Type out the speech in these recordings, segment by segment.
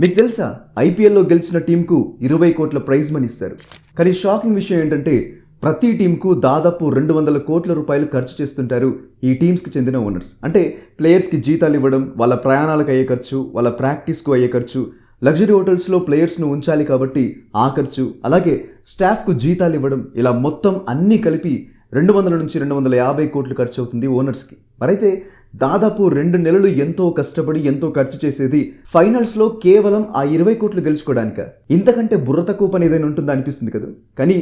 మీకు తెలుసా ఐపీఎల్లో గెలిచిన టీంకు 20 కోట్ల ప్రైజ్ మనీ ఇస్తారు. కానీ షాకింగ్ విషయం ఏంటంటే ప్రతి టీంకు దాదాపు 200 కోట్ల రూపాయలు ఖర్చు చేస్తుంటారు ఈ టీమ్స్కి చెందిన ఓనర్స్. అంటే ప్లేయర్స్కి జీతాలు ఇవ్వడం, వాళ్ళ ప్రయాణాలకు అయ్యే ఖర్చు, వాళ్ళ ప్రాక్టీస్కు అయ్యే ఖర్చు, లగ్జరీ హోటల్స్లో ప్లేయర్స్ను ఉంచాలి కాబట్టి ఆ ఖర్చు, అలాగే స్టాఫ్కు జీతాలు ఇవ్వడం, ఇలా మొత్తం అన్నీ కలిపి 200 నుంచి 250 కోట్లు ఖర్చు అవుతుంది ఓనర్స్కి. మరైతే దాదాపు 2 నెలలు ఎంతో కష్టపడి ఎంతో ఖర్చు చేసేది ఫైనల్స్లో కేవలం ఆ 20 కోట్లు గెలుచుకోవడానిక? ఇంతకంటే బుర్ర తక్కువ పని ఏదైనా ఉంటుందా అనిపిస్తుంది కదా. కానీ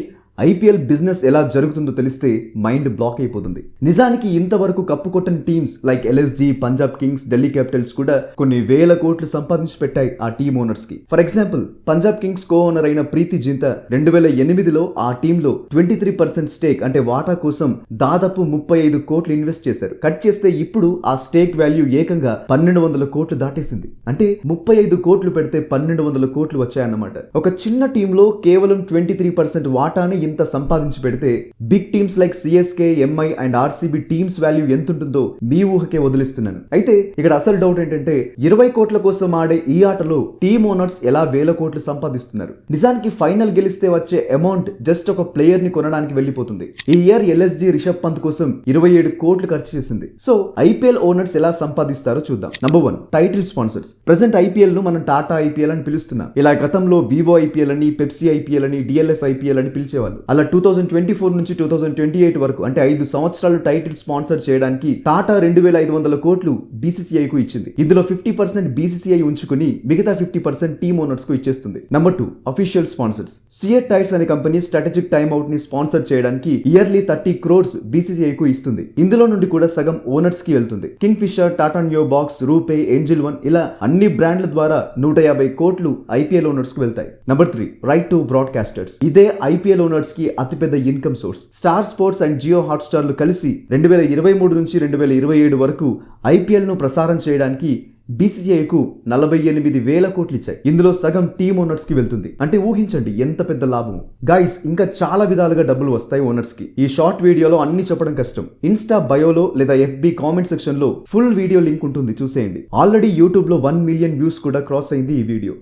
ఐపీఎల్ బిజినెస్ ఎలా జరుగుతుందో తెలిస్తే మైండ్ బ్లాక్ అయిపోతుంది. నిజానికి ఇంతవరకు కప్పు కొట్టని teams like LSG, Punjab Kings, Delhi Capitals కూడా కొన్ని వేల కోట్లు సంపాదించి పెట్టాయి ఆ టీమ్ ఓనర్స్ కి. For example Punjab Kings co owner అయిన ప్రీతి జింతా 2008లో ఆ టీంలో 23% స్టేక్ అంటే వాటా కోసం దాదాపు 35 కోట్లు ఇన్వెస్ట్ చేశారు. కట్ చేస్తే ఇప్పుడు ఆ స్టేక్ వాల్యూ ఏకంగా 1200 కోట్లు దాటేసింది. అంటే 35 కోట్లు పెడితే 1200 కోట్లు వచ్చాయన్నమాట. ఒక చిన్న టీంలో కేవలం 23% వాటాని ఇంత సంపాదించి పెడితే big teams like CSK, MI and RCB teams value ఎంత ఉంటుందో మీ ఊహకే వదిలిస్తున్నాను. అయితే ఇక్కడ అసలు డౌట్ ఏంటంటే 20 కోట్ల కోసం ఆడే ఈ ఆటలో టీమ్ ఓనర్స్ ఎలా వేల కోట్లు సంపాదిస్తున్నారు? నిజానికి ఫైనల్ గెలిస్తే వచ్చే అమౌంట్ జస్ట్ ఒక ప్లేయర్ ని కొనడానికి వెళ్ళిపోతుంది. ఈ ఇయర్ ఎల్ఎస్జీ రిషబ్ పంత్ కోసం 27 కోట్లు ఖర్చు చేసింది. సో ఐపీఎల్ ఓనర్స్ ఎలా సంపాదిస్తారో చూద్దాం. Number 1, title sponsors. Present IPL ను మనం టాటా ఐపీఎల్ అని పిలుస్తున్నాం. ఇలా గతంలో వివో ఐపీఎల్ అని, పెప్సీ ఐపీఎల్ అని, డిఎల్ఎఫ్ ఐపీఎల్ అని పిలిచేవాళ్ళు. అలా 2024 నుంచి 2028 వరకు అంటే 5 సంవత్సరాలు టైటిల్ స్పాన్సర్ చేయడానికి టాటా 2500 కోట్లు బీసీసీఐ కు ఇచ్చింది. ఇందులో 50% బీసీసీఐ ఉంచుకుని మిగతా 50% టీమ్ ఓనర్స్ కు ఇచ్చేస్తుంది. Number 2, official sponsors. CEAT tyres అనే కంపెనీ స్ట్రాటజిక్ టైమ్ అవుట్ ని స్పాన్సర్ చేయడానికి ఇయర్లీ 30 crores బీసీసీఐ కు ఇస్తుంది. ఇందులో నుండి కూడా సగం ఓనర్స్ కి వెళ్తుంది. కింగ్ ఫిషర్, టాటా న్యూ బాక్స్, రూపే, ఏంజిల్ వన్ ఇలా అన్ని బ్రాండ్ల ద్వారా 150 కోట్లు ఐపీఎల్ ఓనర్స్ కు వెళ్తాయి. Number 3, right to broadcasters. ఇదే ఐపీఎల్ ఓనర్స్ కి అతిపెద్ద income source. Star Sports and Jio హాట్స్టార్లు కలిసి 2023 నుంచి 2027 వరకు ఐపీఎల్ ను ప్రసారం చేయడానికి బీసీసీఐకు 48,000 కోట్లు ఇచ్చాయి. ఇందులో సగం టీమ్ ఓనర్స్ కి వెళ్తుంది. అంటే ఊహించండి ఎంత పెద్ద లాభం. గైస్, ఇంకా చాలా విధాలుగా డబ్బులు వస్తాయి ఓనర్స్ కి. ఈ షార్ట్ వీడియోలో అన్ని చెప్పడం కష్టం. ఇన్స్టా బయోలో లేదా ఎఫ్బి కామెంట్ సెక్షన్ లో ఫుల్ వీడియో లింక్ ఉంటుంది, చూసేయండి. ఆల్రెడీ యూట్యూబ్ లో 1 మిలియన్ వ్యూస్ కూడా క్రాస్ అయింది ఈ వీడియో.